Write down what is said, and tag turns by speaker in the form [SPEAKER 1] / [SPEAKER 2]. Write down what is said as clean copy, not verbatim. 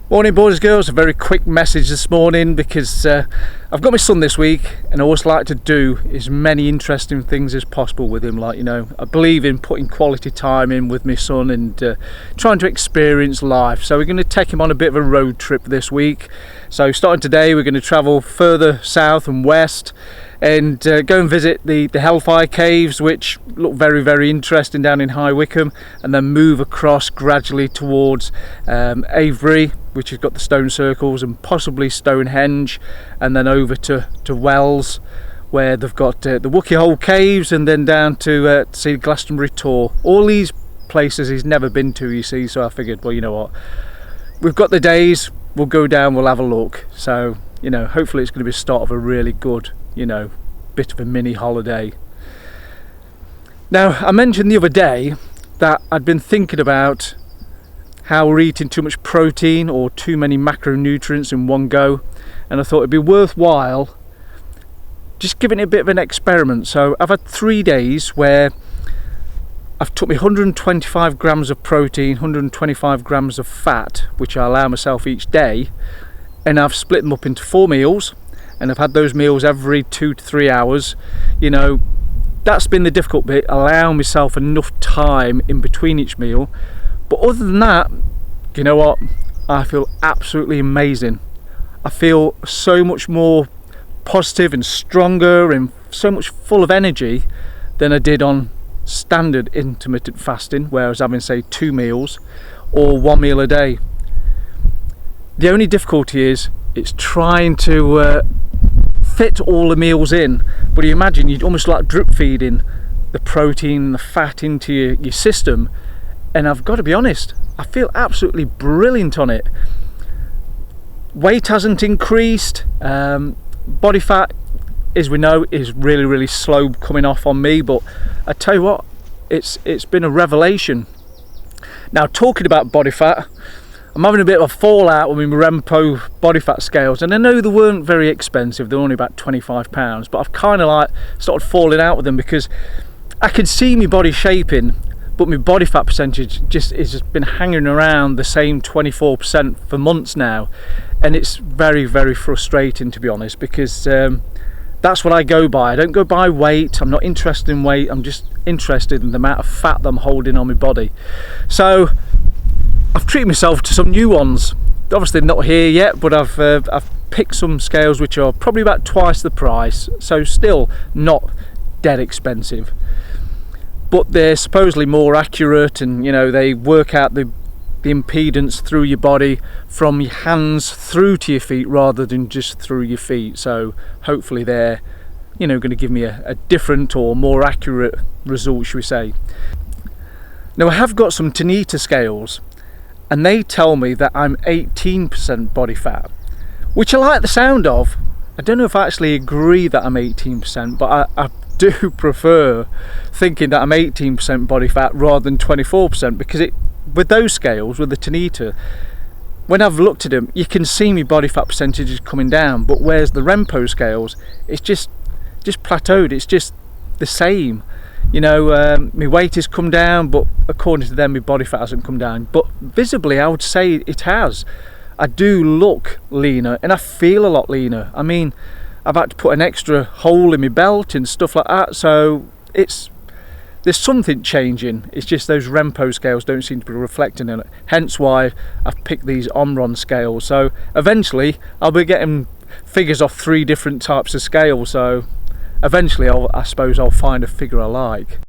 [SPEAKER 1] Morning boys and girls, a very quick message this morning because I've got my son this week and I always like to do as many interesting things as possible with him. Like, you know, I believe in putting quality time in with my son and trying to experience life. So we're going to take him on a bit of a road trip this week. So starting today we're going to travel further south and west and go and visit the Hellfire Caves, which look very, very interesting down in High Wycombe, and then move across gradually towards Avebury, which has got the stone circles, and possibly Stonehenge, and then over to Wells, where they've got the Wookey Hole Caves, and then down to see Glastonbury Tor. All these places he's never been to, you see, so I figured, well, you know what, we've got the days, we'll go down, we'll have a look. So, you know, hopefully it's going to be the start of a really good, you know, bit of a mini holiday. Now, I mentioned the other day that I'd been thinking about how we're eating too much protein or too many macronutrients in one go, and I thought it'd be worthwhile just giving it a bit of an experiment. So I've had 3 days where I've took me 125 grams of protein, 125 grams of fat, which I allow myself each day, and I've split them up into 4 meals, and I've had those meals every 2 to 3 hours. You know, that's been the difficult bit, allowing myself enough time in between each meal. But other than that, you know what, I feel absolutely amazing. I feel so much more positive and stronger and so much full of energy than I did on standard intermittent fasting, where I was having, say, 2 meals or 1 meal a day. The only difficulty is it's trying to fit all the meals in. But you imagine you'd almost like drip feeding the protein and the fat into your system. And I've got to be honest, I feel absolutely brilliant on it. Weight hasn't increased. Body fat, as we know, is really, really slow coming off on me. But I tell you what, it's been a revelation. Now, talking about body fat, I'm having a bit of a fallout with my Rempo body fat scales, and I know they weren't very expensive. They're only about £25, but I've kind of like started falling out with them because I can see my body shaping, but my body fat percentage just has been hanging around the same 24% for months now, and it's very, very frustrating, to be honest, because that's what I go by. I don't go by weight. I'm not interested in weight. I'm just interested in the amount of fat that I'm holding on my body. So I've treated myself to some new ones. Obviously not here yet, but I've picked some scales which are probably about twice the price, so still not dead expensive. But they're supposedly more accurate, and you know, they work out the impedance through your body from your hands through to your feet rather than just through your feet. So hopefully they're, you know, going to give me a different or more accurate result, should we say. Now, I have got some Tanita scales, and they tell me that I'm 18% body fat, which I like the sound of. I don't know if I actually agree that I'm 18%, but I do prefer thinking that I'm 18% body fat rather than 24%, because with those scales, with the Tanita, when I've looked at them, you can see my body fat percentages coming down, but whereas the Rempo scales, it's just plateaued. It's just the same. You know, my weight has come down, but according to them, my body fat hasn't come down. But visibly, I would say it has. I do look leaner, and I feel a lot leaner. I mean, I've had to put an extra hole in my belt and stuff like that, so there's something changing. It's just those Rempo scales don't seem to be reflecting in it. Hence why I've picked these Omron scales. So eventually, I'll be getting figures off 3 different types of scales. So eventually, I suppose I'll find a figure I like.